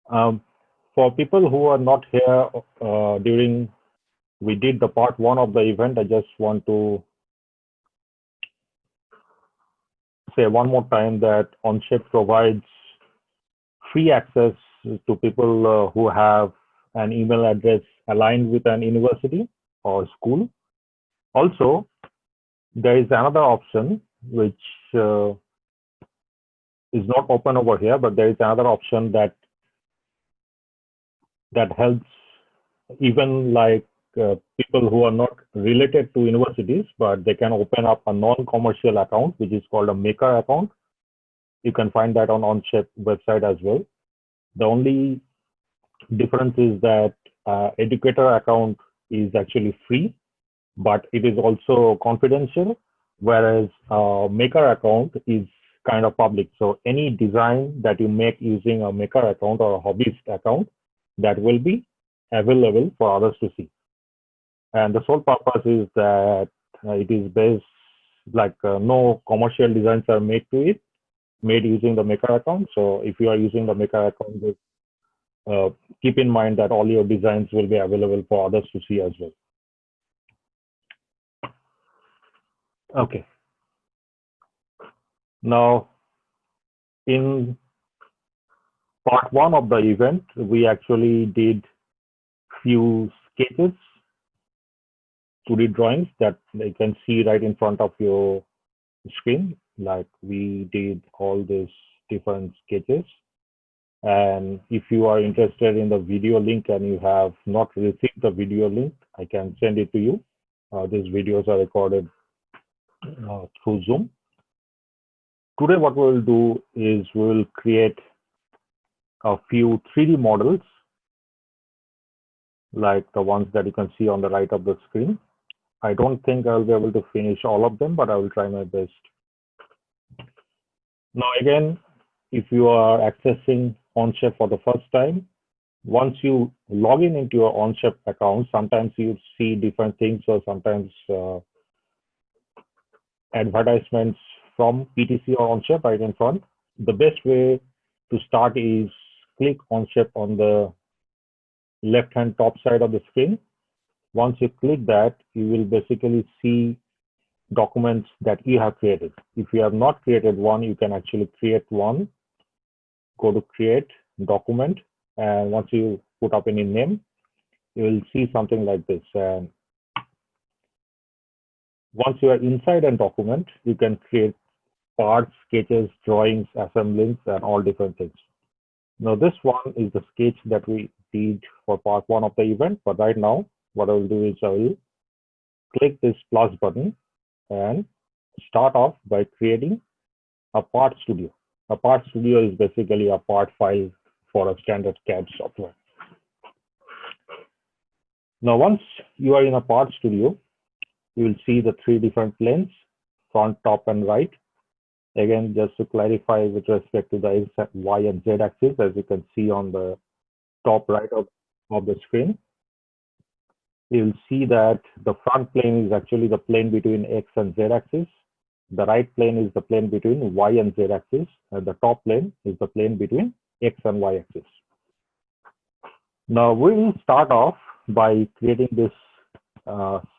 Um, for people who are not here during we did the part one of the event, I just want to say one more time that Onshape provides free access to people who have an email address aligned with an university or school. Also, there is another option which is not open over here, but there is another option that helps even like people who are not related to universities, but they can open up a non-commercial account, which is called a maker account. You can find that on Onshape website as well. The only difference is that educator account is actually free, but it is also confidential, whereas maker account is kind of public. So any design that you make using a maker account or a hobbyist account, that will be available for others to see. And the sole purpose is that it is based like no commercial designs are made to it, made using the maker account. So if you are using the maker account, keep in mind that all your designs will be available for others to see as well. Okay. Now, in part one of the event, we actually did few sketches, 2D drawings that you can see right in front of your screen. Like we did all these different sketches. And if you are interested in the video link and you have not received the video link, I can send it to you. These videos are recorded through Zoom. Today, what we'll do is we'll create a few 3D models, like the ones that you can see on the right of the screen. I don't think I'll be able to finish all of them, but I will try my best. Now, again, if you are accessing Onshape for the first time, once you log in into your Onshape account, sometimes you see different things, or sometimes advertisements from PTC or Onshape right in front. The best way to start is click Onshape on the left-hand top side of the screen. Once you click that, you will basically see documents that you have created. If you have not created one, you can actually create one. Go to create document, and once you put up any name, you will see something like this. And once you are inside a document, you can create parts, sketches, drawings, assemblies, and all different things. Now, this one is the sketch that we did for part one of the event, but right now, what I will do is I will click this plus button and start off by creating a part studio. A part studio is basically a part file for a standard CAD software. Now, once you are in a part studio, you will see the three different planes, front, top, and right. Again, just to clarify with respect to the X, Y, and Z axis, as you can see on the top right of the screen, you'll see that the front plane is actually the plane between X and Z axis. The right plane is the plane between Y and Z axis, and the top plane is the plane between X and Y axis. Now, we will start off by creating this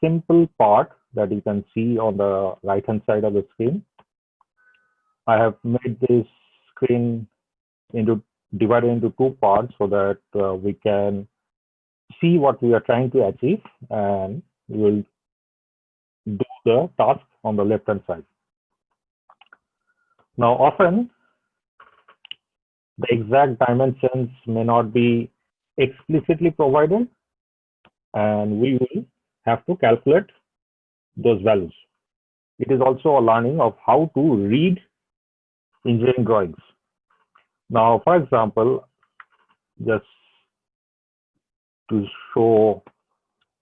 simple part that you can see on the right-hand side of the screen. I have made this screen divided into two parts so that we can see what we are trying to achieve, and we will do the task on the left-hand side. Now, often the exact dimensions may not be explicitly provided, and we will have to calculate those values. It is also a learning of how to read engineering drawings. Now, for example, just to show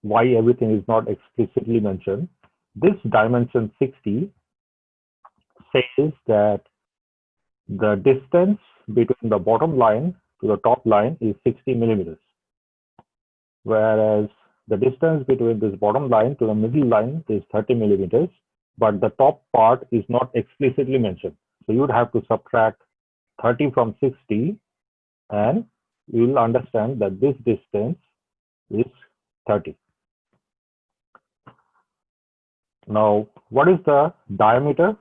why everything is not explicitly mentioned, this dimension 60 says that the distance between the bottom line to the top line is 60 millimeters, whereas the distance between this bottom line to the middle line is 30 millimeters, but the top part is not explicitly mentioned. So you would have to subtract 30 from 60 and you will understand that this distance is 30. Now, what is the diameter?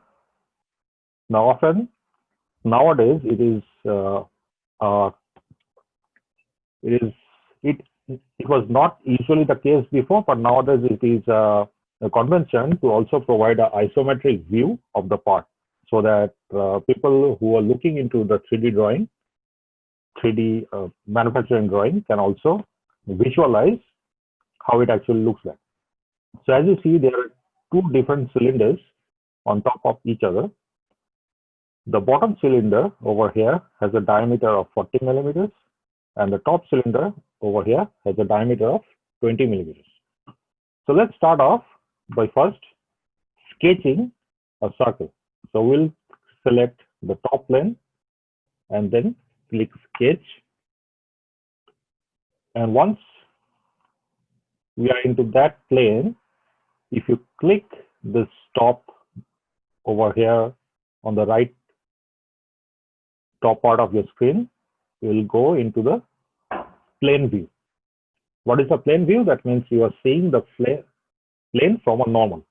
Now, often nowadays it was not usually the case before, but nowadays it is a convention to also provide an isometric view of the part, so that people who are looking into the 3D drawing, 3D manufacturing drawing, can also visualize how it actually looks like. So as you see, there are two different cylinders on top of each other. The bottom cylinder over here has a diameter of 40 millimeters, and the top cylinder over here has a diameter of 20 millimeters. So let's start off by first sketching a circle. So we'll select the top plane and then click sketch. And once we are into that plane, if you click the stop over here on the right top part of your screen, you will go into the plane view. What is a plane view? That means you are seeing the plane from a normal.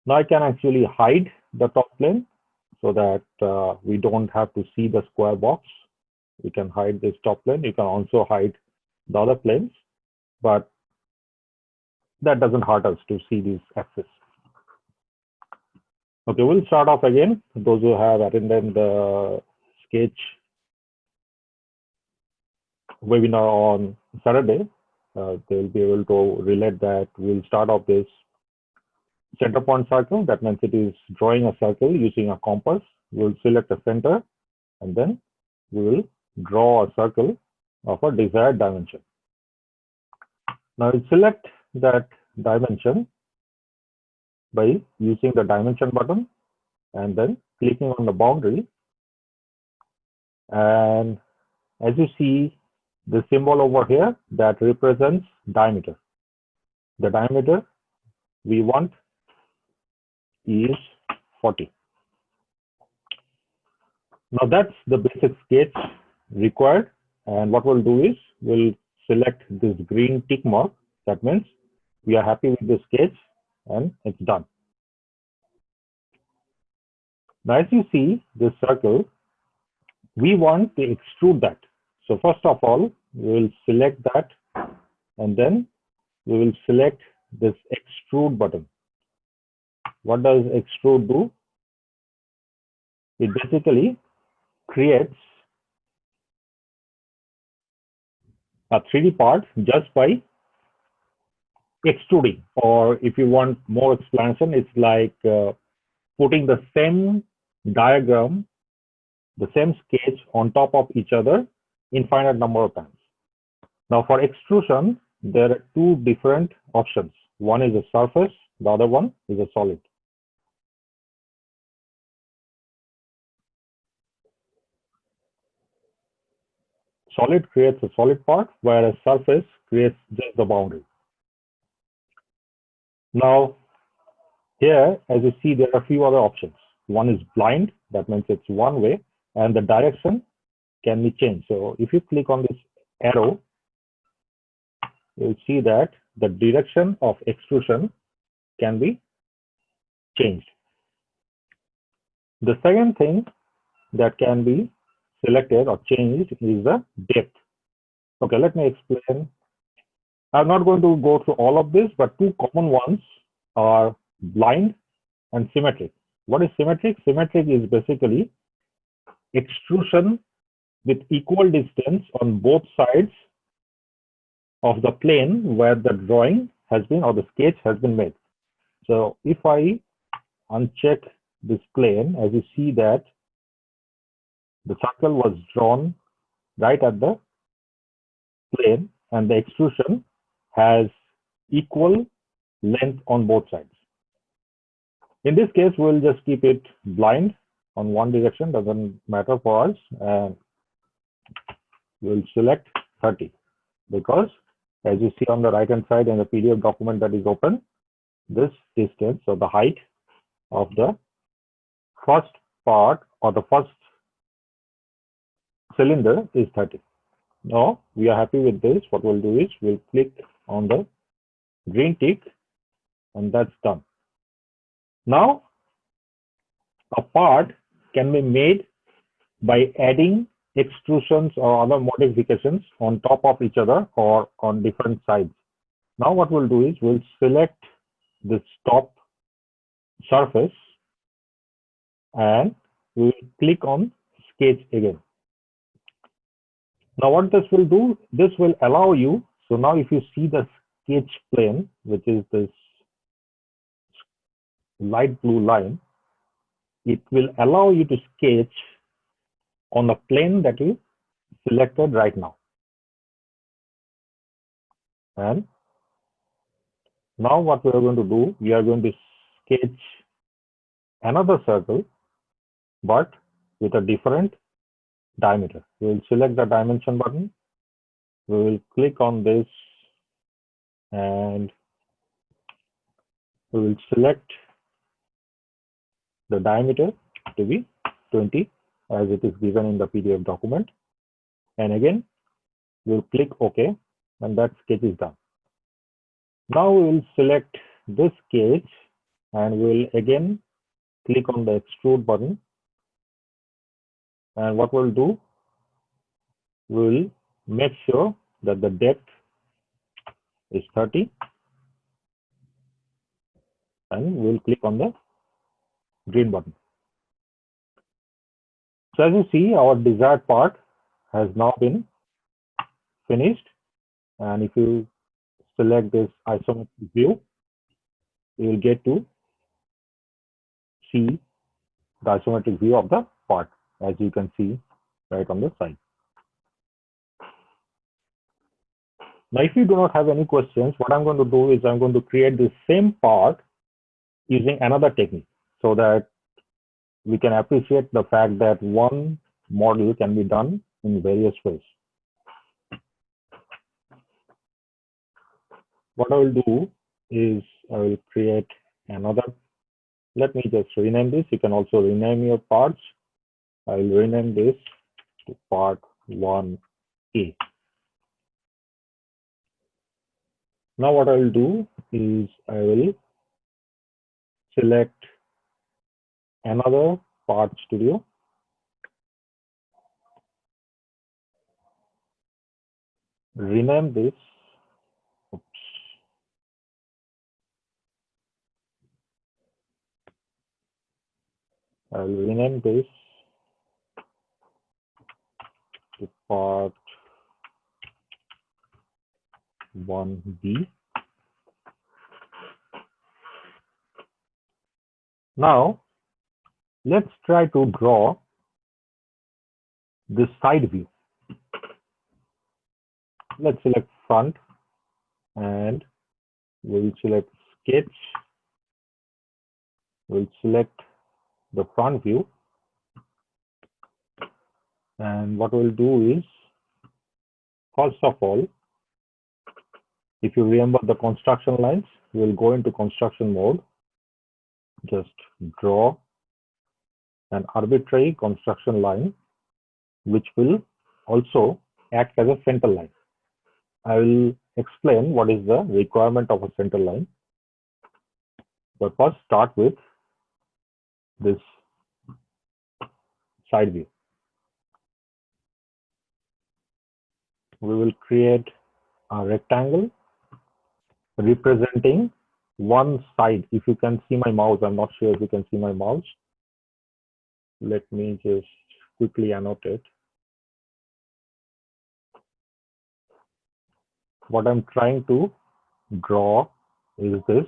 Now I can actually hide the top plane so that we don't have to see the square box. We can hide this top plane. You can also hide the other planes, but that doesn't hurt us to see these axes. Okay, we'll start off again. Those who have attended the sketch webinar on Saturday, they'll be able to relate that. We'll start off this center point circle. That means it is drawing a circle using a compass. We'll select a center, and then we will draw a circle of a desired dimension. Now we'll select that dimension by using the dimension button and then clicking on the boundary. And as you see, the symbol over here that represents diameter. The diameter we want is 40. Now that's the basic sketch required. And what we'll do is we'll select this green tick mark. That means we are happy with the sketch and it's done. Now as you see this circle, we want to extrude that. So first of all, we will select that, and then we will select this extrude button. What does extrude do? It basically creates a 3D part just by extruding, or if you want more explanation, it's like putting the same diagram, the same sketch on top of each other infinite number of times. Now for extrusion, there are two different options. One is a surface, the other one is a solid. Solid creates a solid part, whereas surface creates just the boundary. Now here, as you see, there are a few other options. One is blind, that means it's one way, and the direction can be changed. So if you click on this arrow, you'll see that the direction of extrusion can be changed. The second thing that can be selected or changed is the depth. Okay, let me explain. I'm not going to go through all of this, but two common ones are blind and symmetric. What is symmetric? Symmetric is basically extrusion with equal distance on both sides of the plane where the drawing has been or the sketch has been made. So if I uncheck this plane, as you see that the circle was drawn right at the plane and the extrusion has equal length on both sides. In this case, we'll just keep it blind on one direction, doesn't matter for us, and we'll select 30 because as you see on the right hand side in the PDF document that is open, this distance or the height of the first part or the first cylinder is 30. Now we are happy with this. What we'll do is we'll click on the green tick, and that's done. Now a part can be made by adding extrusions or other modifications on top of each other or on different sides. Now what we'll do is we'll select this top surface and we'll click on sketch again. Now what this will do, this will allow you, so now if you see the sketch plane, which is this light blue line, it will allow you to sketch on the plane that you selected right now. And now what we are going to do, we are going to sketch another circle, but with a different diameter. We will select the dimension button. We will click on this and we will select the diameter to be 20 as it is given in the PDF document. And again, we'll click OK, and that sketch is done. Now we will select this sketch and we'll again click on the extrude button. And what we'll do, we'll make sure that the depth is 30 and we'll click on the green button. So as you see, our desired part has now been finished. And if you select this isometric view, you will get to see the isometric view of the part, as you can see right on the side. Now, if you do not have any questions, what I'm going to do is I'm going to create the same part using another technique so that we can appreciate the fact that one model can be done in various ways. What I will do is I will create another. Let me just rename this. You can also rename your parts. I will rename this to part 1A. Now what I will do is I will select another part studio. Rename this. Oops. I will rename this to part 1B. Now, let's try to draw this side view. Let's select front and we'll select sketch. We'll select the front view. And what we'll do is, first of all, if you remember the construction lines, we'll go into construction mode. Just draw an arbitrary construction line, which will also act as a center line. I will explain what is the requirement of a center line. But first, start with this side view. We will create a rectangle representing one side. If you can see my mouse, I'm not sure if you can see my mouse. Let me just quickly annotate. What I'm trying to draw is this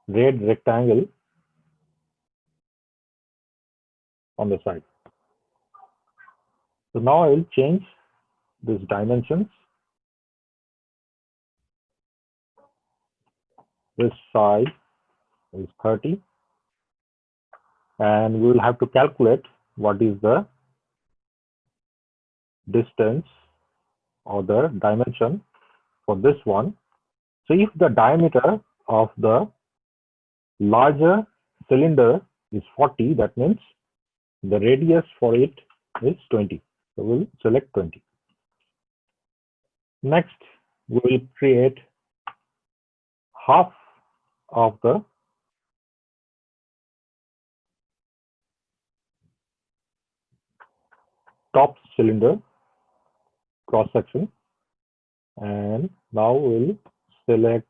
red rectangle on the side. So now I will change these dimensions. This side is 30. And we will have to calculate what is the distance or the dimension for this one. So if the diameter of the larger cylinder is 40, that means the radius for it is 20. So we'll select 20. Next, we will create half of the top cylinder cross section, and now we'll select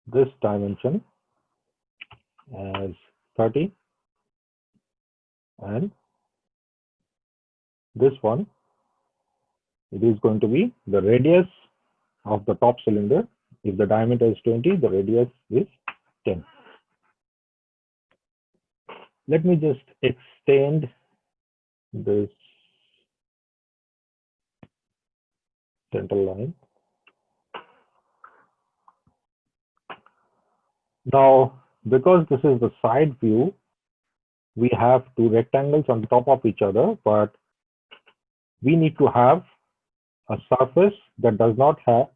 this dimension as 30, and this one, it is going to be the radius of the top cylinder. If the diameter is 20, the radius is 10. Let me just extend this center line. Now, because this is the side view, we have two rectangles on top of each other, but we need to have a surface that does not have,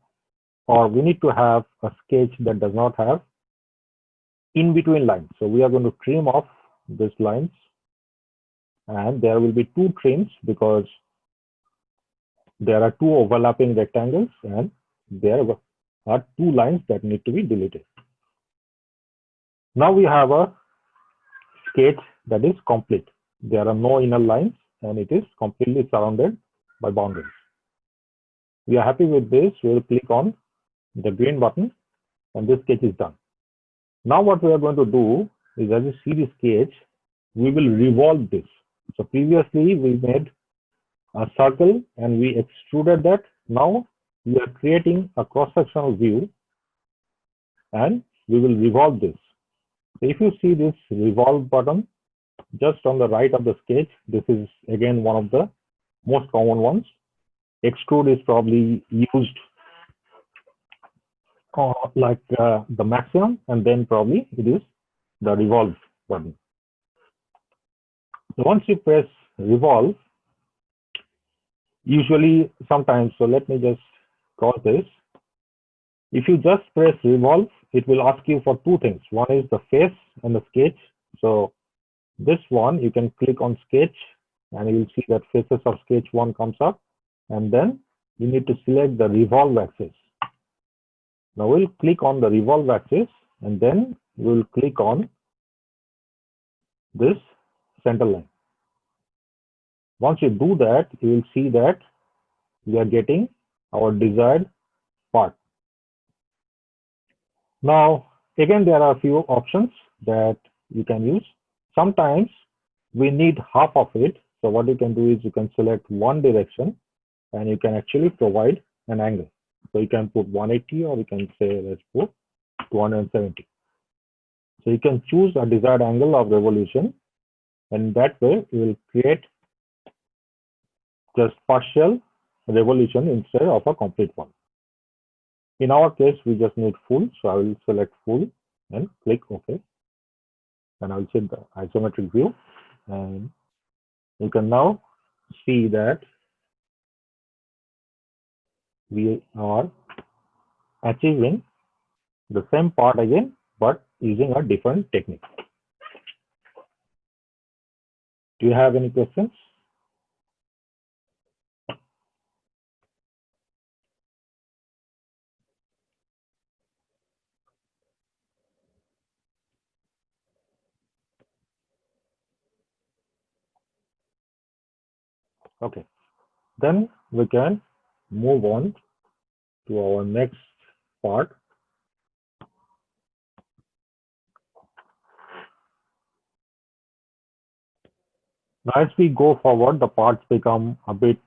or we need to have a sketch that does not have in between lines. So we are going to trim off these lines, and there will be two trims because there are two overlapping rectangles and there are two lines that need to be deleted. Now we have a sketch that is complete. There are no inner lines and it is completely surrounded by boundaries. We are happy with this. We will click on the green button and this sketch is done. Now what we are going to do is, as you see the sketch, we will revolve this. So previously we made a circle and we extruded that. Now we are creating a cross-sectional view and we will revolve this. So if you see this revolve button just on the right of the sketch, this is again one of the most common ones. Extrude is probably used like the maximum, and then probably it is the revolve button. So once you press revolve, usually sometimes, so let me just cross this. If you just press revolve, it will ask you for two things. One is the face and the sketch. So this one, you can click on sketch and you will see that faces of sketch one comes up, and then you need to select the revolve axis. Now we'll click on the revolve axis and then we'll click on this center line. Once you do that, you will see that we are getting our desired part. Now, again, there are a few options that you can use. Sometimes we need half of it. So what you can do is you can select one direction and you can actually provide an angle. So you can put 180 or you can say, let's put 270. So you can choose a desired angle of revolution, and that way you will create just partial revolution instead of a complete one. In our case, we just need full. So I will select full and click OK. And I'll set the isometric view. And you can now see that we are achieving the same part again, but using a different technique. Do you have any questions? Okay, then we can move on to our next part. Now, as we go forward, the parts become a bit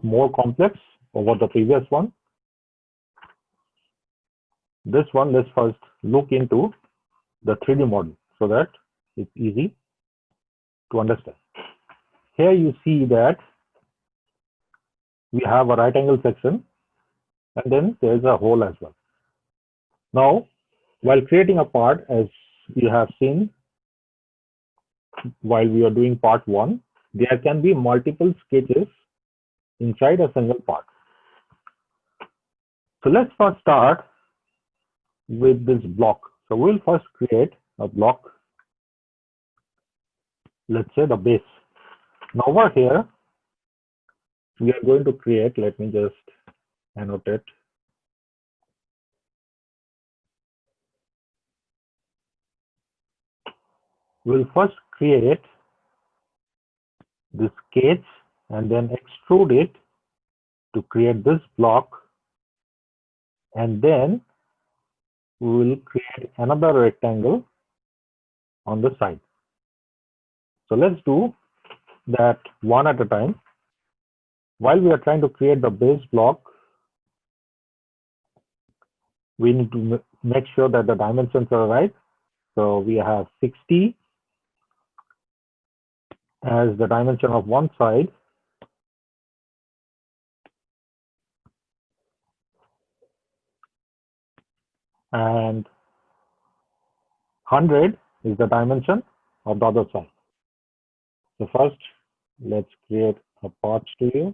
more complex over the previous one. This one, let's first look into the 3D model so that it's easy to understand. Here you see that we have a right angle section and then there's a hole as well. Now, while creating a part, as you have seen while we are doing part one, there can be multiple sketches inside a single part. So let's first start with this block. So we'll first create a block, let's say the base. Now over here, we are going to create, let me just annotate. We'll first create this sketch and then extrude it to create this block, and then we will create another rectangle on the side. So let's do that one at a time. While we are trying to create the base block, we need to make sure that the dimensions are right. So we have 60 as the dimension of one side, and 100 is the dimension of the other side. So first, let's create a path studio.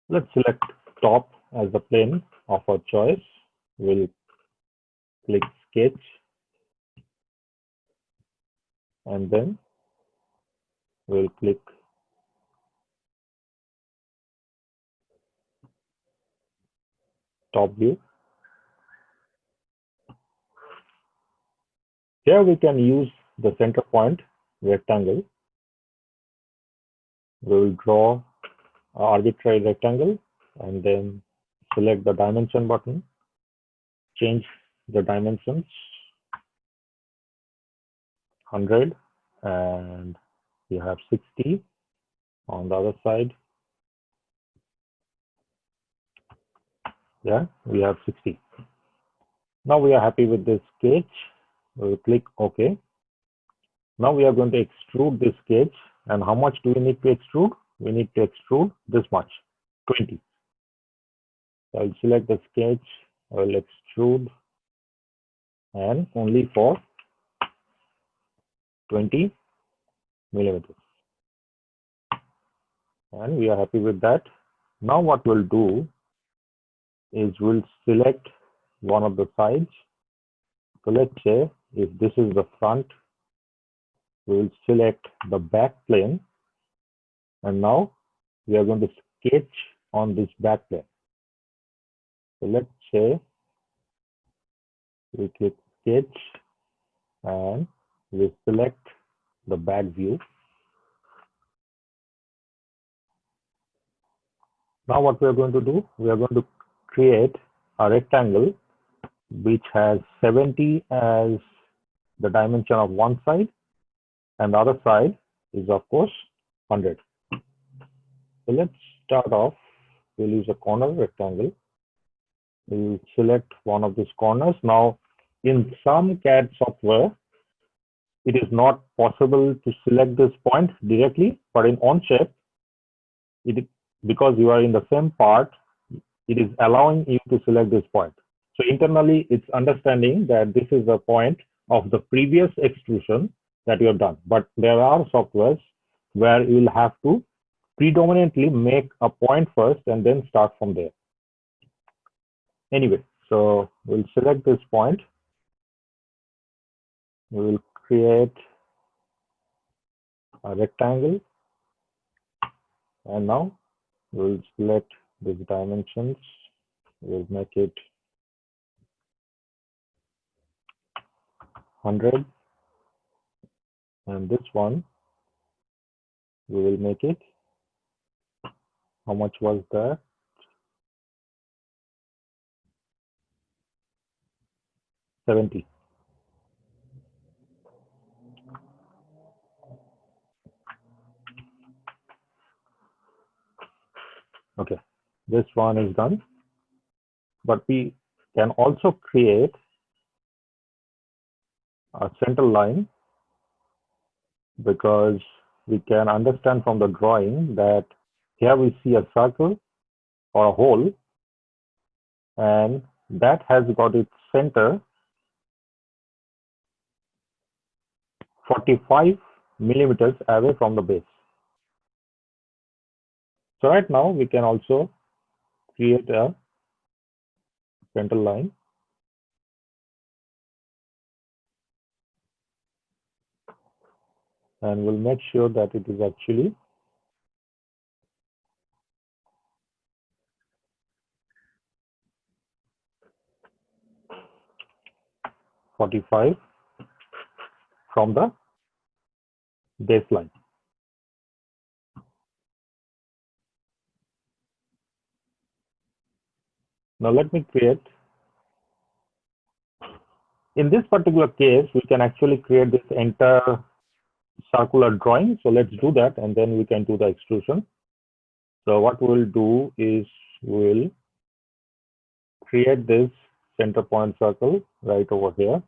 Let's select top as the plane of our choice. We'll click sketch, and then we'll click top view. Here we can use the center point rectangle. We will draw an arbitrary rectangle and then select the dimension button, change the dimensions 100, and we have 60 on the other side. Yeah, we have 60. Now we are happy with this sketch. We'll click OK. Now we are going to extrude this sketch. And how much do we need to extrude? We need to extrude this much, 20. So I'll select the sketch, I'll extrude, and only for 20 millimeters. And we are happy with that. Now what we'll do is we'll select one of the sides. So let's say if this is the front, we'll select the back plane, and now we are going to sketch on this back plane. So let's say we click sketch and we select the back view. Now what we are going to do, we are going to create a rectangle which has 70 as the dimension of one side, and the other side is of course 100. So let's start off. We'll use a corner rectangle. We'll select one of these corners. Now in some CAD software, it is not possible to select this point directly, but in Onshape, because you are in the same part, it is allowing you to select this point. So internally, it's understanding that this is the point of the previous extrusion that you have done. But there are softwares where you will have to predominantly make a point first and then start from there. Anyway, so we'll select this point. We will create a rectangle, and now we'll select these dimensions. We'll make it 100, and this one we will make it, how much was that? 70. Okay, this one is done, but we can also create a center line, because we can understand from the drawing that here we see a circle or a hole, and that has got its center 45 millimeters away from the base. So right now we can also create a center line. And we'll make sure that it is actually 45 from the baseline. Now let me create. In this particular case, we can actually create this entire circular drawing. So let's do that, and then we can do the extrusion. So what we'll do is we'll create this center point circle right over here.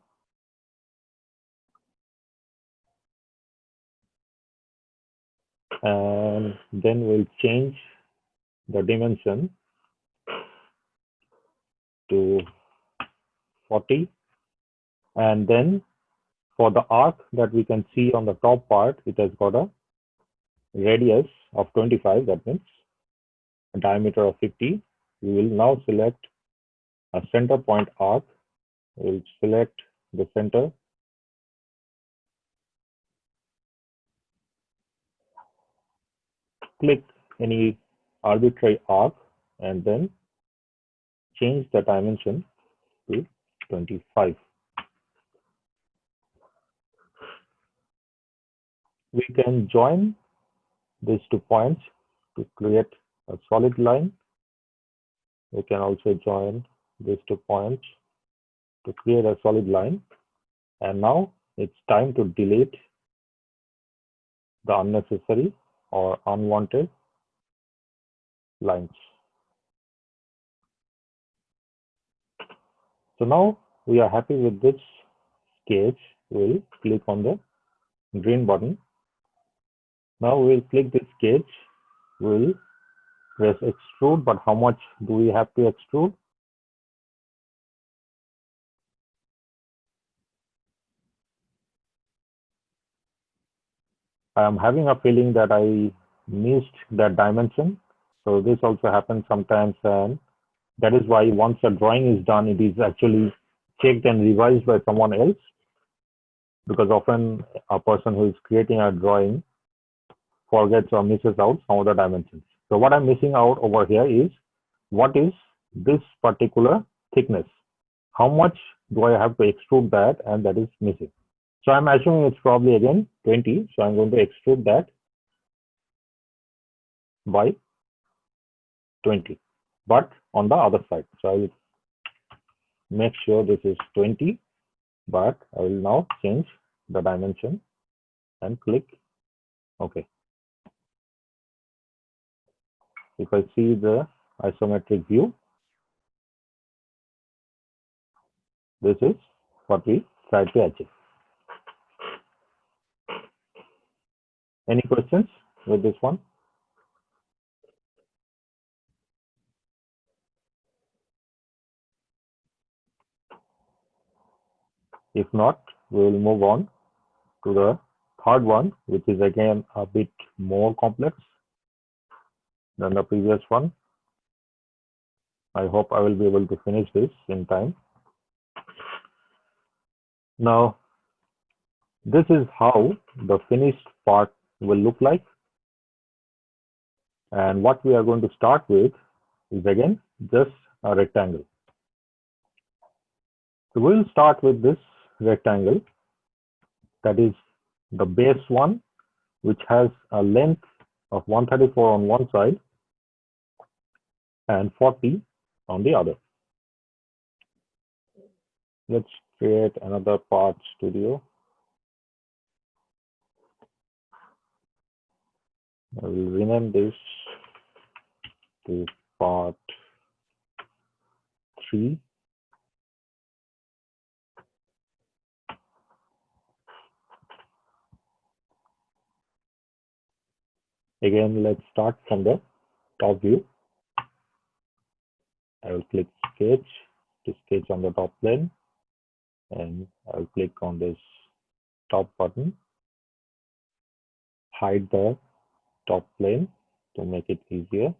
And then we'll change the dimension to 40. And then for the arc that we can see on the top part, it has got a radius of 25. That means a diameter of 50. We will now select a center point arc. We'll select the center. Click any arbitrary arc and then change the dimension to 25. We can join these 2 points to create a solid line. We can also join these 2 points to create a solid line. And now it's time to delete the unnecessary or unwanted lines. So now we are happy with this sketch. We'll click on the green button. Now we'll click this sketch. We'll press extrude, but how much do we have to extrude? I am having a feeling that I missed that dimension. So this also happens sometimes, and that is why once a drawing is done, it is actually checked and revised by someone else, because often a person who is creating a drawing forgets or misses out some of the dimensions. So what I'm missing out over here is, what is this particular thickness? How much do I have to extrude that? And that is missing. So I'm assuming it's probably again 20. So I'm going to extrude that by 20, but on the other side. So I will make sure this is 20, but I will now change the dimension and click OK. If I see the isometric view, this is what we try to achieve. Any questions with this one? If not, we will move on to the third one, which is again a bit more complex than the previous one. I hope I will be able to finish this in time. Now, this is how the finished part will look like. And what we are going to start with is again just a rectangle. So we'll start with this rectangle, that is the base one, which has a length of 134 on one side and 40 on the other. Let's create another part studio. I will rename this to part 3. Again, let's start from the top view. I will click sketch to sketch on the top plane, and I'll click on this top button hide the top plane to make it easier.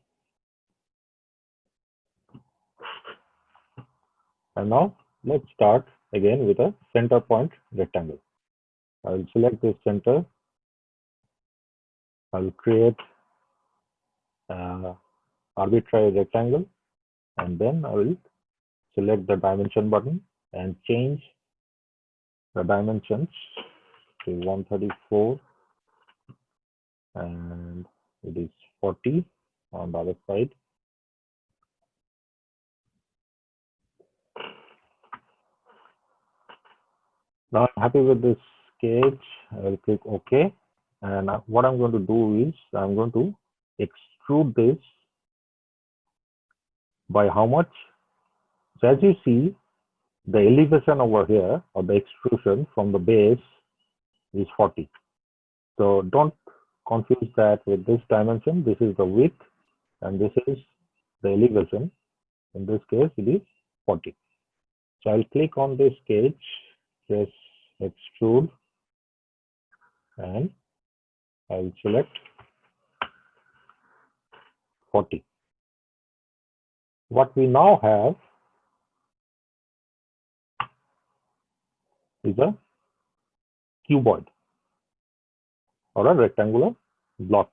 And now let's start again with a center point rectangle. I'll select this center. I'll create an arbitrary rectangle, and then I will select the dimension button and change the dimensions to 134, and it is 40 on the other side. Now I'm happy with this sketch. I will click OK. And what I'm going to do is I'm going to extrude this by how much? So as you see, the elevation over here, or the extrusion from the base, is 40. So don't confuse that with this dimension. This is the width and this is the elevation. In this case, it is 40. So I'll click on this sketch, press extrude, and I'll select 40. What we now have is a cuboid or a rectangular block.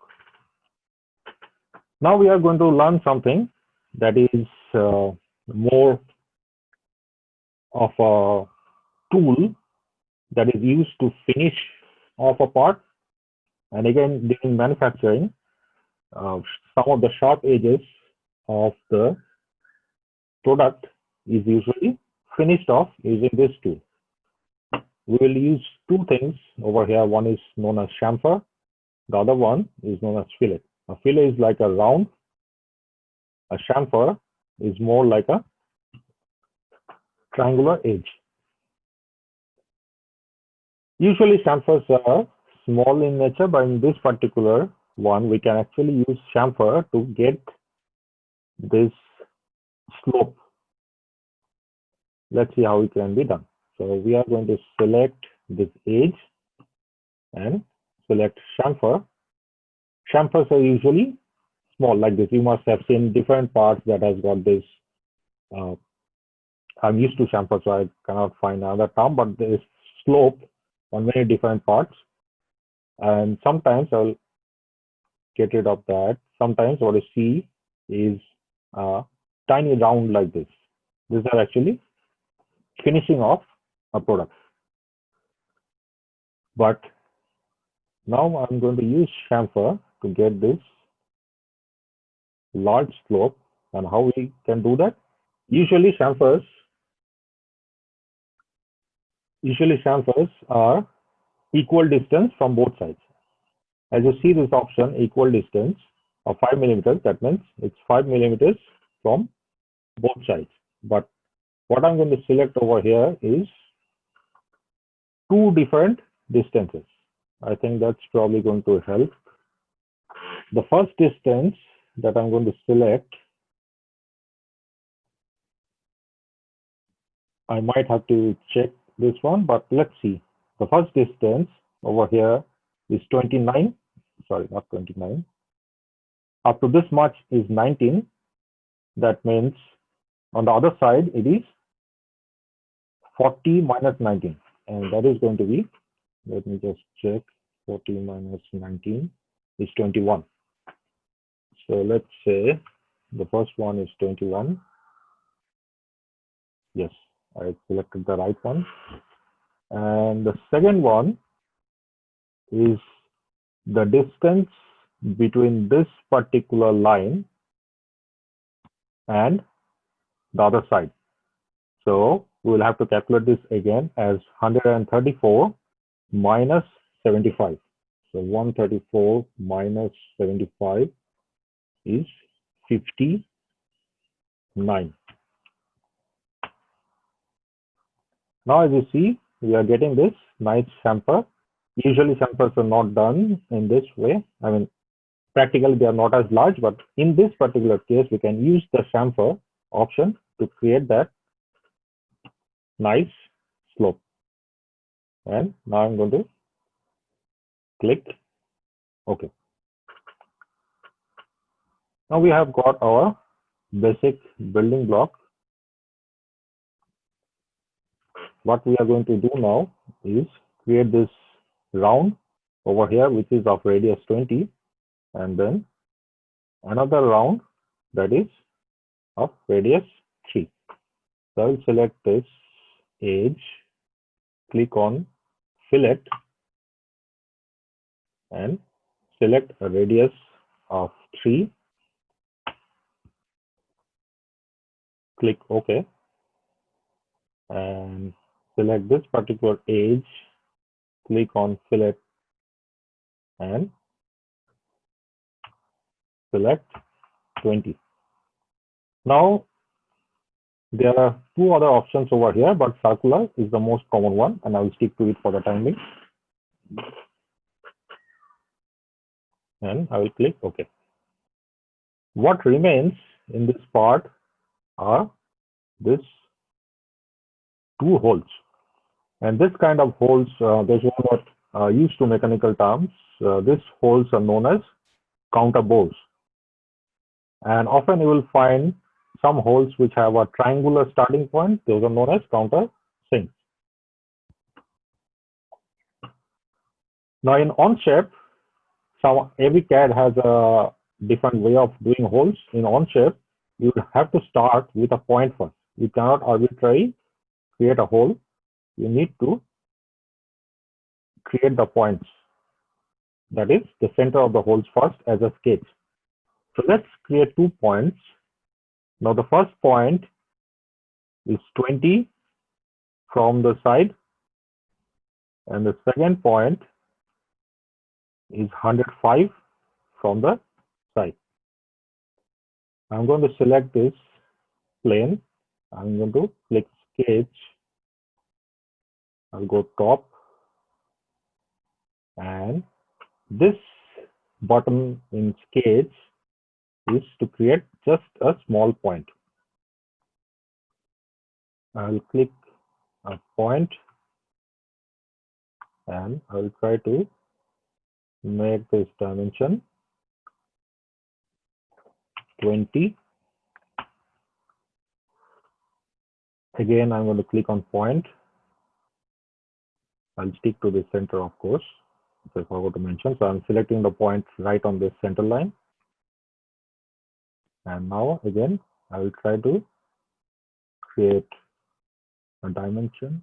Now we are going to learn something that is more of a tool that is used to finish off a part. And again, during manufacturing, some of the sharp edges of the product is usually finished off using this tool. We will use two things over here. One is known as chamfer. The other one is known as fillet. A fillet is like a round. A chamfer is more like a triangular edge. Usually chamfers are small in nature, but in this particular one, we can actually use chamfer to get this slope. Let's see how it can be done. So we are going to select this edge and select chamfer. Chamfers are usually small like this. You must have seen different parts that has got this. I'm used to chamfer, so I cannot find another term, but there is slope on many different parts. And sometimes I'll get rid of that. Sometimes what you see is a tiny round like this. These are actually finishing off a product. But now I'm going to use chamfer to get this large slope. And how we can do that? Usually chamfers are equal distance from both sides. As you see this option, equal distance of 5 millimeters, that means it's 5 millimeters from both sides. But what I'm going to select over here is two different distances. I think that's probably going to help. The first distance that I'm going to select, I might have to check this one, but let's see. The first distance over here is 29. Sorry, not 29. Up to this much is 19. That means on the other side, it is 40 minus 19. And that is going to be, let me just check, 40 minus 19 is 21. So let's say the first one is 21. Yes, I selected the right one. And the second one is the distance between this particular line and the other side. So we will have to calculate this again as 134 minus 75. So 134 minus 75 is 59. Now as you see, we are getting this nice chamfer. Usually chamfers are not done in this way. I mean, practically they are not as large, but in this particular case, we can use the chamfer option to create that nice slope. And now I'm going to click Okay. Now we have got our basic building block. What we are going to do now is create this round over here, which is of radius 20, and then another round that is of radius 3. So I will select this edge, click on fillet, and select a radius of 3. Click OK, and select this particular edge, click on fillet, and select 20. Now there are two other options over here, but circular is the most common one, and I will stick to it for the time being. And I will click OK. What remains in this part are these two holes. And this kind of holes, those who are not used to mechanical terms, these holes are known as counter bores. And often you will find some holes which have a triangular starting point. Those are known as counter sinks. Now in Onshape, every CAD has a different way of doing holes. In Onshape, you have to start with a point first. You cannot arbitrarily create a hole. You need to create the points. That is the center of the holes first as a sketch. So let's create 2 points. Now the first point is 20 from the side, and the second point is 105 from the side. I'm going to select this plane. I'm going to click sketch. I'll go top, and this button in sketch is to create just a small point. I'll click a point, and I'll try to make this dimension 20. Again, I'm going to click on point. I'll stick to the center, of course, which I forgot to mention. So I'm selecting the point right on this center line. And now again, I will try to create a dimension.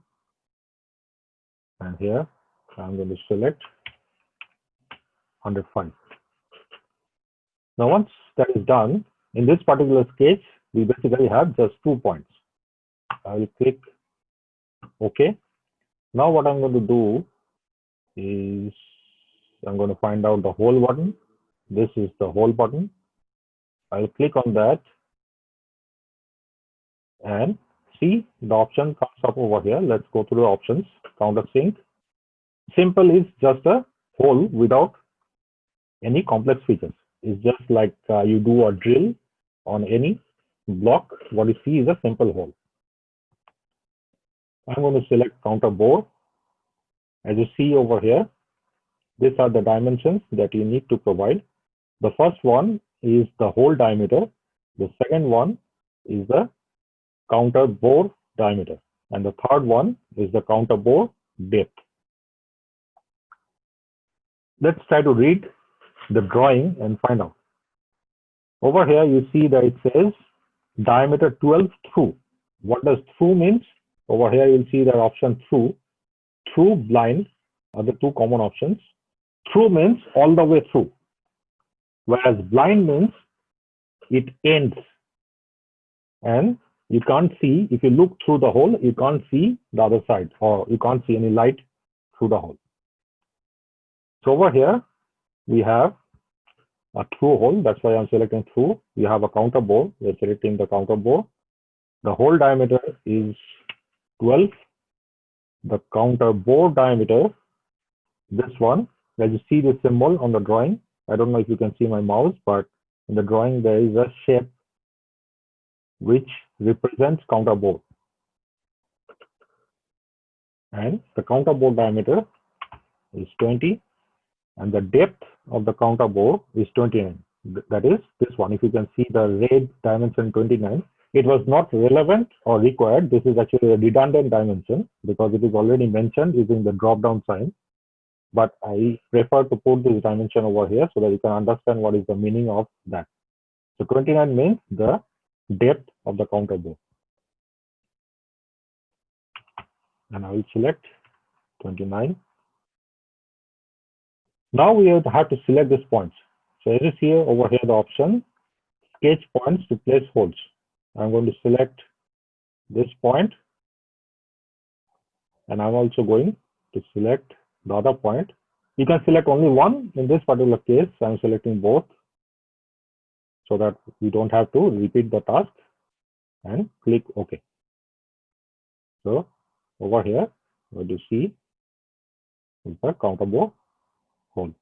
And here I'm going to select 105. Now once that is done, in this particular sketch, we basically have just 2 points. I will click OK. Now what I'm going to do is I'm going to find out the hole button. This is the hole button. I'll click on that and see the option comes up over here. Let's go through the options. Countersink. Simple is just a hole without any complex features. It's just like you do a drill on any block. What you see is a simple hole. I'm going to select counter bore. As you see over here, these are the dimensions that you need to provide. The first one is the hole diameter. The second one is the counter bore diameter. And the third one is the counter bore depth. Let's try to read the drawing and find out. Over here, you see that it says diameter 12 through. What does through means? Over here, you'll see that option through. Through, blind are the two common options. Through means all the way through, whereas blind means it ends. And you can't see, if you look through the hole, you can't see the other side, or you can't see any light through the hole. So over here, we have a through hole. That's why I'm selecting through. We have a counter bore. We're selecting the counter bore. The hole diameter is 12. The counter bore diameter, this one, as you see the symbol on the drawing, I don't know if you can see my mouse, but in the drawing there is a shape which represents counter bore. And the counter bore diameter is 20. and the depth of the counter bore is 29. That is this one. If you can see the red dimension 29, it was not relevant or required. This is actually a redundant dimension because it is already mentioned using the drop down sign. But I prefer to put this dimension over here so that you can understand what is the meaning of that. So 29 means the depth of the counter bore. And I will select 29. Now we have to select these points. So as you see over here, the option sketch points to place holes. I'm going to select this point, and I'm also going to select the other point. You can select only one. In this particular case, I'm selecting both so that we don't have to repeat the task, and click OK. So over here, what you see is the counter bore hole.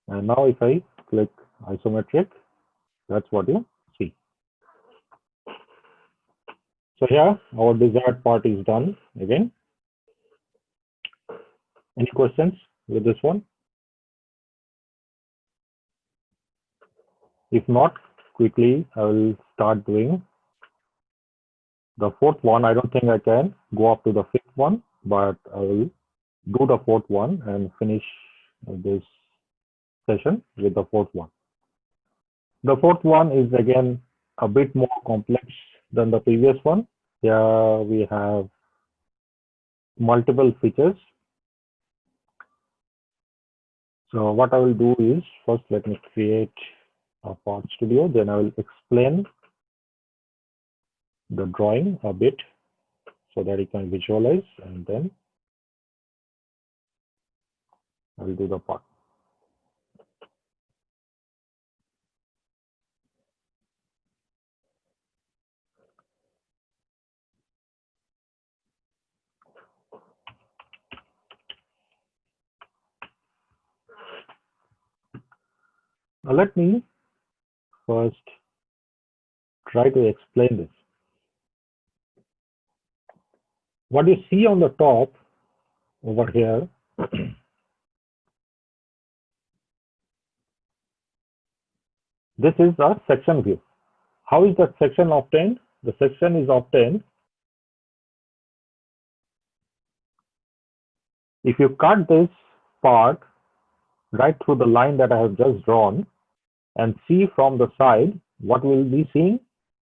And now if I click isometric, that's what you see. So here, our desired part is done again. Any questions with this one? If not, quickly, I will start doing the fourth one. I don't think I can go up to the fifth one, but I will do the fourth one and finish this session with the fourth one. The fourth one is again a bit more complex than the previous one. Here we have multiple features. So what I will do is, first let me create a part studio, then I will explain the drawing a bit so that you can visualize, and then I will do the part. Now let me first try to explain this. What you see on the top over here this is a section view. How is that section obtained? The section is obtained if you cut this part right through the line that I have just drawn and see from the side, what we will be seeing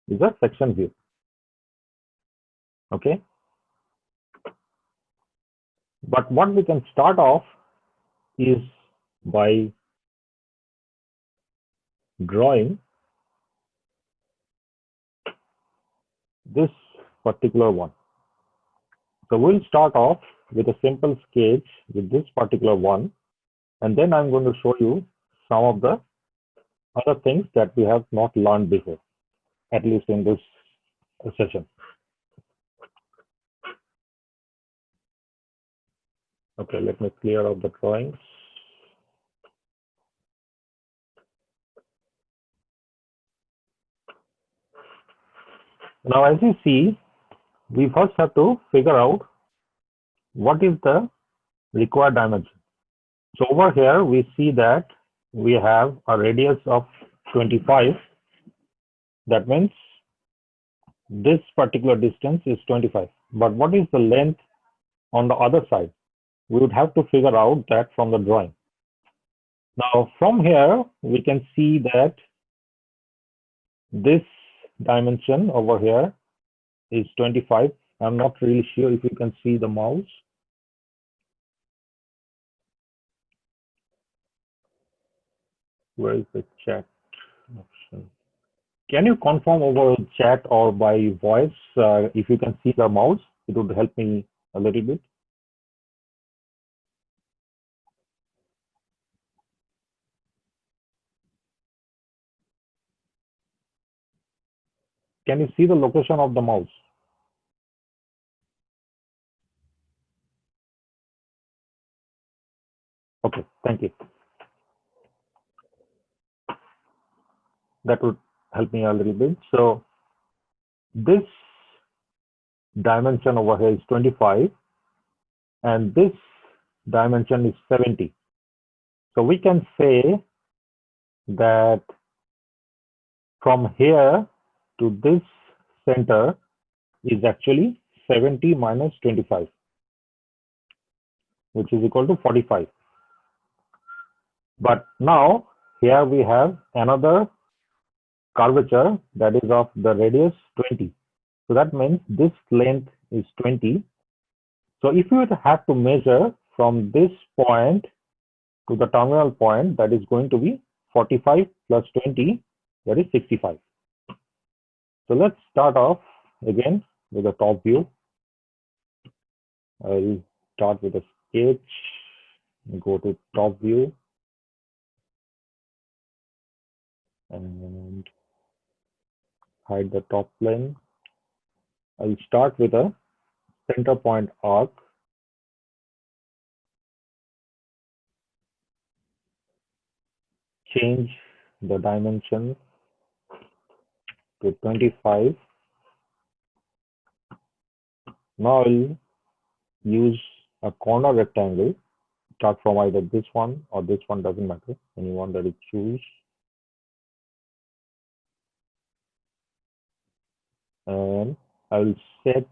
is a section view. Okay. But what we can start off is by drawing this particular one. So we'll start off with a simple sketch with this particular one, and then I'm going to show you some of the other things that we have not learned before, at least in this session. Okay, let me clear out the drawings. Now, as you see, we first have to figure out what is the required dimension. So over here, we see that we have a radius of 25. That means this particular distance is 25. But what is the length on the other side? We would have to figure out that from the drawing. Now, from here, we can see that this dimension over here is 25. I'm not really sure if you can see the mouse. Where is the chat option? Can you confirm over chat or by voice if you can see the mouse? It would help me a little bit. Can you see the location of the mouse? Okay, thank you. That would help me a little bit. So this dimension over here is 25, and this dimension is 70. So we can say that from here to this center is actually 70 minus 25, which is equal to 45. But now here we have another curvature that is of the radius 20. So that means this length is 20. So if you have to measure from this point to the terminal point, that is going to be 45 plus 20, that is 65. So let's start off again with the top view. I'll start with a sketch, go to top view, and hide the top plane. I'll start with a center point arc. Change the dimension to 25. Now I'll use a corner rectangle. Start from either this one or this one, doesn't matter, any one that you choose. And I'll set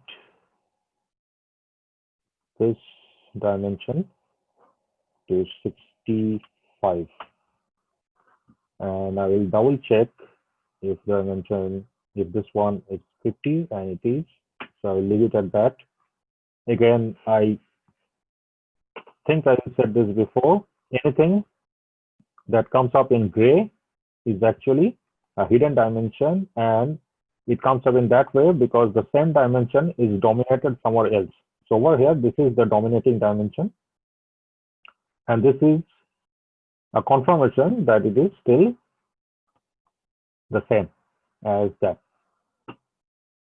this dimension to 65. And I will double check if dimension, if this one is 50, and it is. So I will leave it at that. Again, I think I said this before, anything that comes up in gray is actually a hidden dimension, and it comes up in that way because the same dimension is dominated somewhere else. So over here, this is the dominating dimension, and this is a confirmation that it is still the same as that.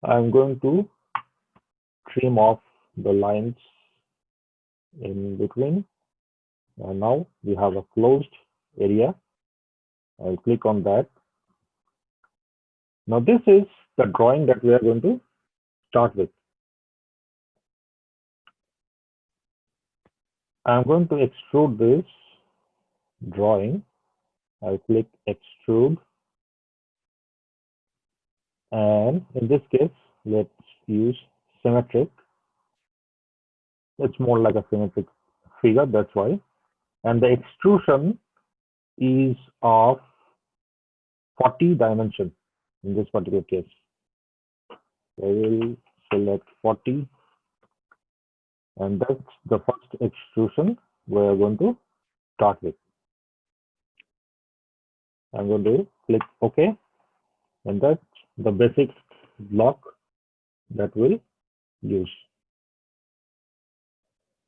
I'm going to trim off the lines in between, and now we have a closed area. I'll click on that. Now this is the drawing that we are going to start with. I'm going to extrude this drawing. I'll click extrude, and in this case, let's use symmetric. It's more like a symmetric figure, that's why. And the extrusion is of 40 dimension in this particular case. I will select 40, and that's the first extrusion we're going to start with. I'm going to click OK, and that's the basic block that we'll use.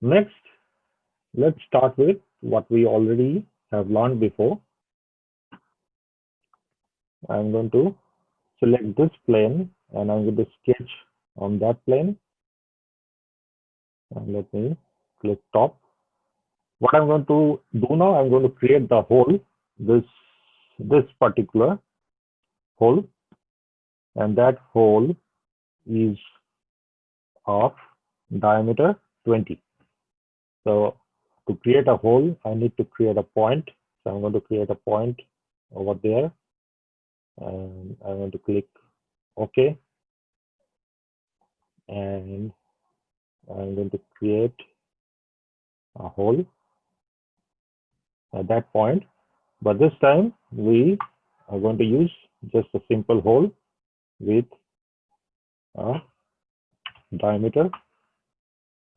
Next, let's start with what we already have learned before. I'm going to select this plane, and I'm going to sketch on that plane. And let me click top. What I'm going to do now, I'm going to create the hole, this particular hole, and that hole is of diameter 20. So to create a hole, I need to create a point. So I'm going to create a point over there, and I'm going to click OK, and I'm going to create a hole at that point. But this time we are going to use just a simple hole with a diameter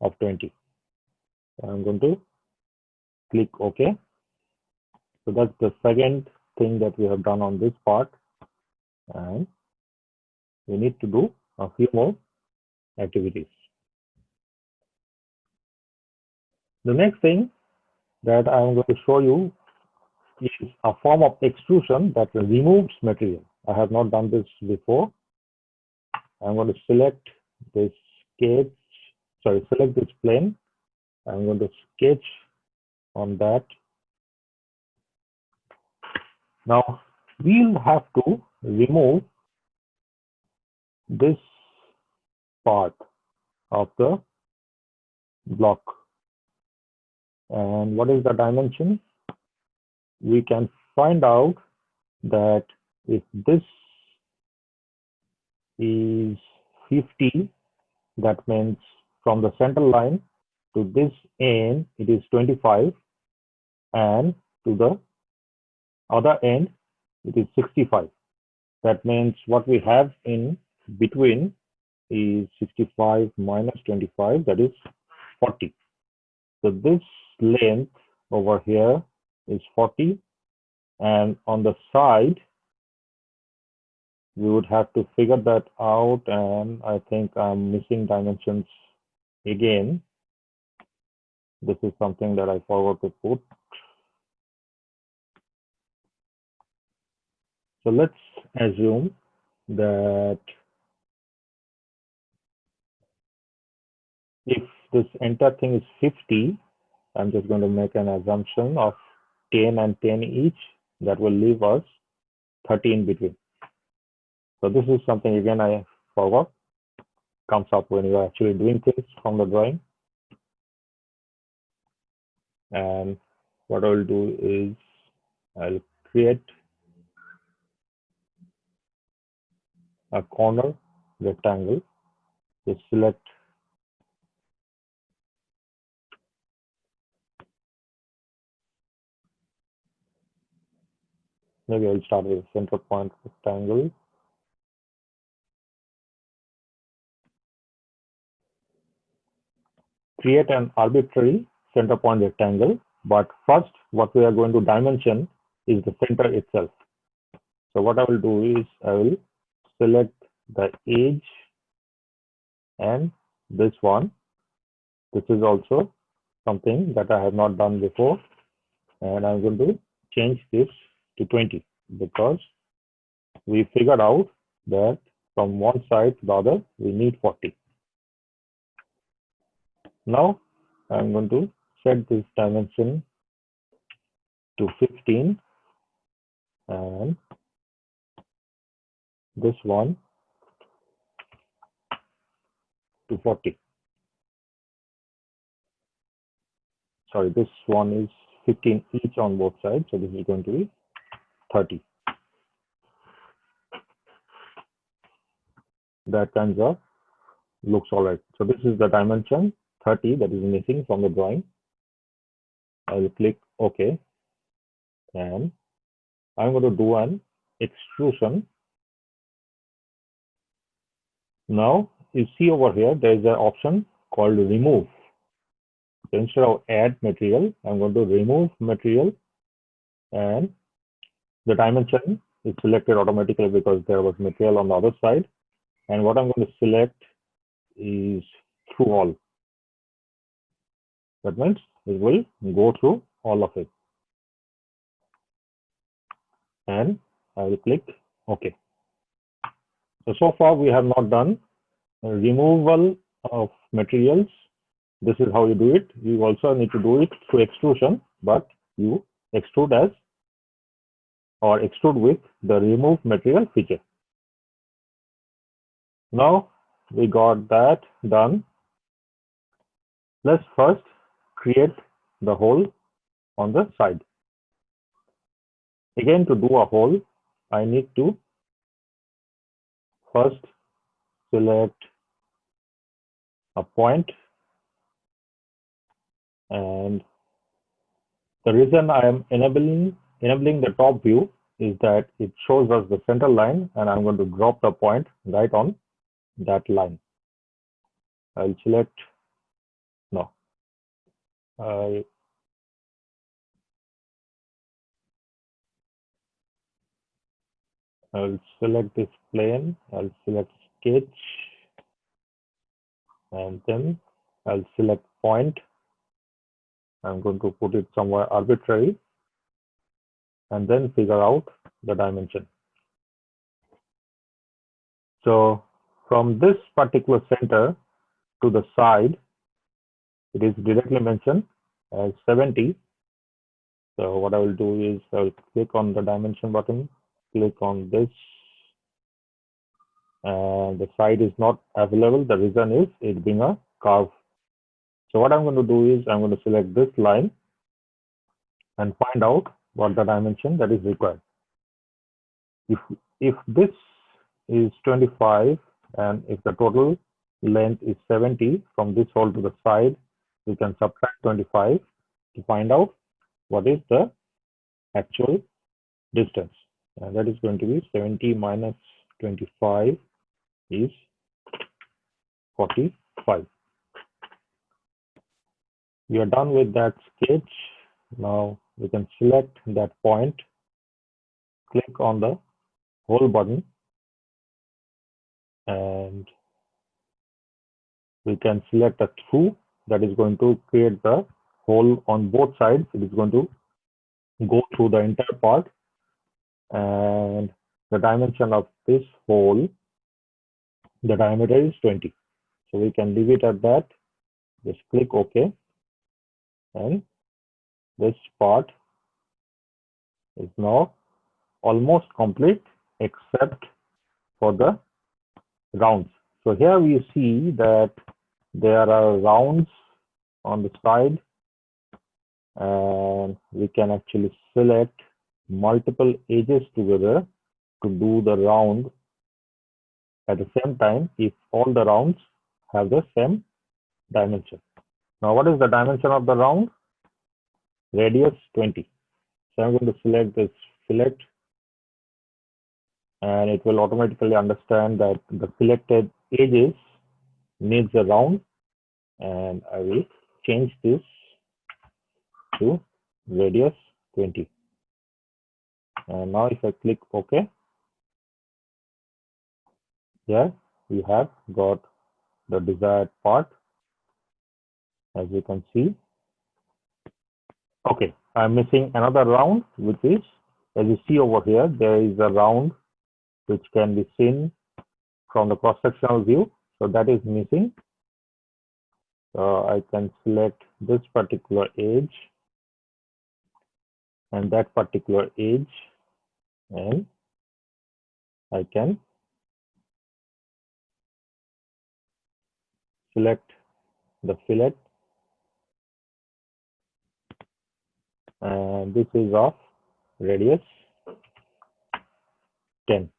of 20. I'm going to click OK. So that's the second thing that we have done on this part, and we need to do a few more activities. The next thing that I'm going to show you is a form of extrusion that removes material. I have not done this before. I'm going to select this sketch, select this plane. I'm going to sketch on that. Now we'll have to remove this part of the block. And what is the dimension? We can find out that if this is 50, that means from the center line to this end, it is 25, and to the other end, it is 65. That means what we have in between is 65 minus 25, that is 40. So this length over here is 40, and on the side, we would have to figure that out, and I think I'm missing dimensions again. This is something that I forgot to put. So let's assume that if this entire thing is 50, I'm just going to make an assumption of 10 and 10 each. That will leave us 30 in between. So this is something, again, I forgot. Comes up when you are actually doing things from the drawing. And what I will do is I'll create a corner rectangle. Just select maybe I'll start with center point rectangle. Create an arbitrary center point rectangle, but first what we are going to dimension is the center itself. So what I will do is I will select the edge and this one. This is also something that I have not done before, and I'm going to change this to 20 because we figured out that from one side to the other we need 40. Now I'm going to set this dimension to 15 and this one to 40. Sorry, this one is 15 each on both sides, so this is going to be 30. That kind of looks all right. So this is the dimension 30 that is missing from the drawing. I will click OK, and I'm going to do an extrusion. Now you see over here there is an option called remove. So instead of add material, I'm going to remove material, and the dimension is selected automatically because there was material on the other side. And what I'm going to select is through all. That means it will go through all of it. And I will click OK. So far we have not done removal of materials. This is how you do it. You also need to do it through extrusion, but you extrude as or extrude with the remove material feature. Now we got that done. Let's first create the hole on the side. Again, to do a hole, I need to first select a point, and the reason I am enabling the top view is that it shows us the center line, and I'm going to drop the point right on that line. I'll select no. I'll select this plane. I'll select sketch, and then I'll select point. I'm going to put it somewhere arbitrary, and then figure out the dimension. So from this particular center to the side, it is directly mentioned as 70. So what I will do is I will click on the dimension button, click on this, and the side is not available. The reason is it being a curve. So what I'm going to do is I'm going to select this line and find out what the dimension that is required. If this is 25 and if the total length is 70 from this hole to the side, we can subtract 25 to find out what is the actual distance. And that is going to be 70 minus 25 is 45. We are done with that sketch. Now we can select that point, click on the hole button, and we can select a through that is going to create the hole on both sides. It is going to go through the entire part, and the dimension of this hole, the diameter is 20. So we can leave it at that. Just click OK, and this part is now almost complete except for the rounds. So here we see that there are rounds on the side, and we can actually select multiple edges together to do the round at the same time if all the rounds have the same dimension. Now, what is the dimension of the round? Radius 20. So I'm going to select this fillet, and it will automatically understand that the selected edges needs a round, and I will change this to radius 20. And now if I click OK, here we have got the desired part, as you can see. Okay, I'm missing another round, which is, as you see over here, there is a round which can be seen from the cross-sectional view. So that is missing. So I can select this particular edge and that particular edge, and I can select the fillet, and this is of radius 10.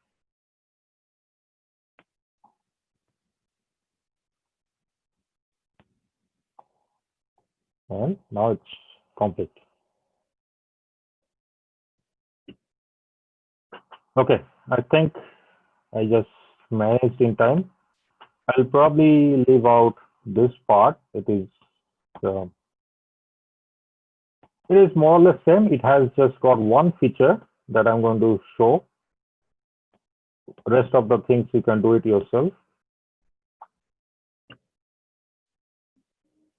And now it's complete. Okay, I think I just managed in time. I'll probably leave out this part. It is more or less same. It has just got one feature that I'm going to show. Rest of the things you can do it yourself.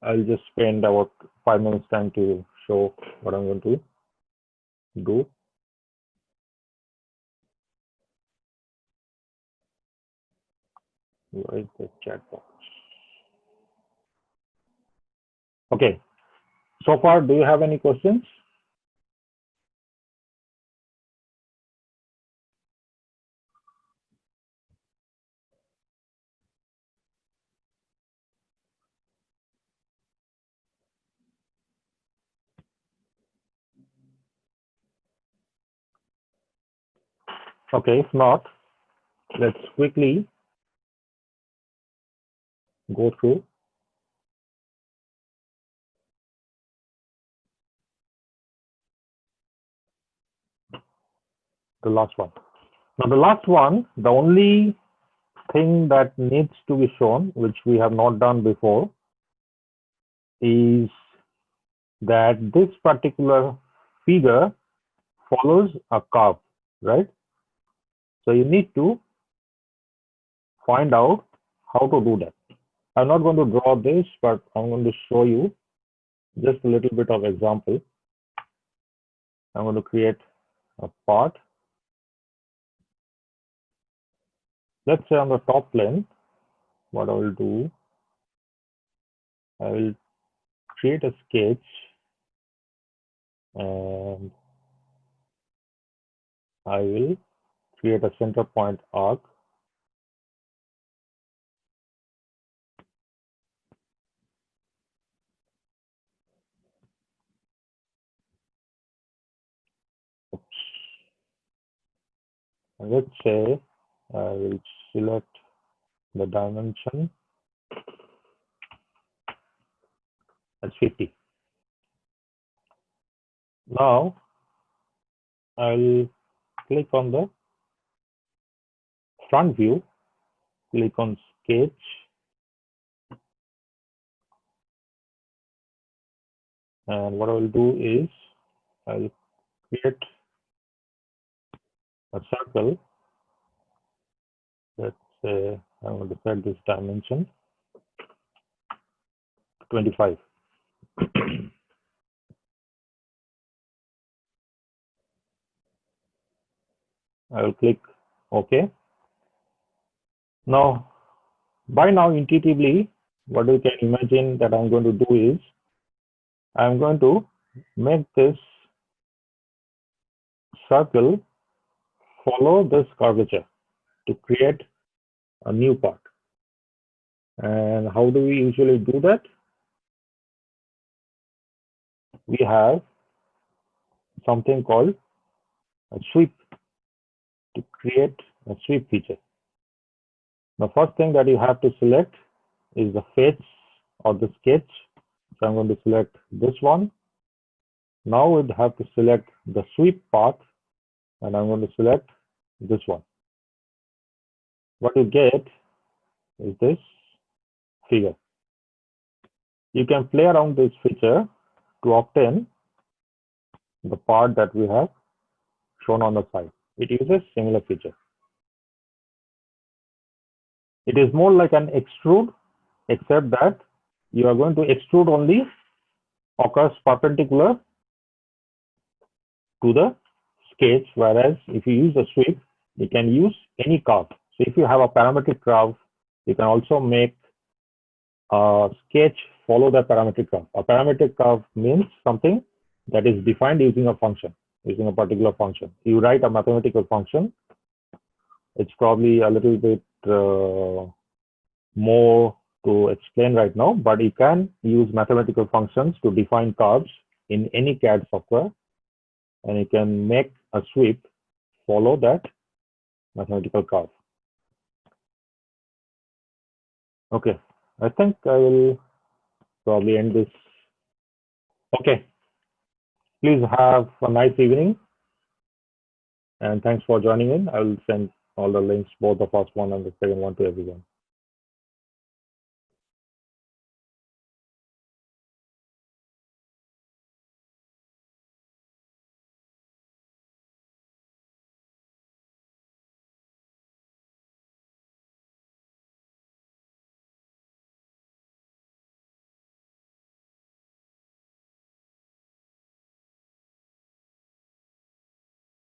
I'll just spend about 5 minutes time to show what I'm going to do. Where is the chat box? Okay. So far, do you have any questions? Okay, if not, let's quickly go through the last one. Now, the last one, the only thing that needs to be shown, which we have not done before, is that this particular figure follows a curve, right? So you need to find out how to do that. I'm not going to draw this, but I'm going to show you just a little bit of example. I'm going to create a part. Let's say on the top plane, what I will do, I will create a sketch, and I will create a center point arc. let's say I will select the dimension as 50. Now I'll click on the front view, click on sketch, and what I will do is I'll create a circle. Let's say I'm going to set this dimension 25. I will click OK. Now, by now, intuitively, what you can imagine that I'm going to do is I'm going to make this circle follow this curvature to create a new part. And how do we usually do that? We have something called a sweep to create a sweep feature. The first thing that you have to select is the face or the sketch. So I'm going to select this one. Now we'd have to select the sweep path, and I'm going to select this one. What you get is this figure. You can play around this feature to obtain the part that we have shown on the side. It uses similar feature. It is more like an extrude, except that you are going to extrude only occurs perpendicular to the sketch, whereas if you use a sweep, you can use any curve. So if you have a parametric curve, you can also make a sketch follow the parametric curve. A parametric curve means something that is defined using a function, using a particular function. You write a mathematical function. It's probably a little bit more to explain right now, but you can use mathematical functions to define curves in any CAD software, and you can make a sweep follow that mathematical curve. Okay, I think I will probably end this. Okay, please have a nice evening, and thanks for joining in. I will send all the links, both the first one and the second one, to everyone.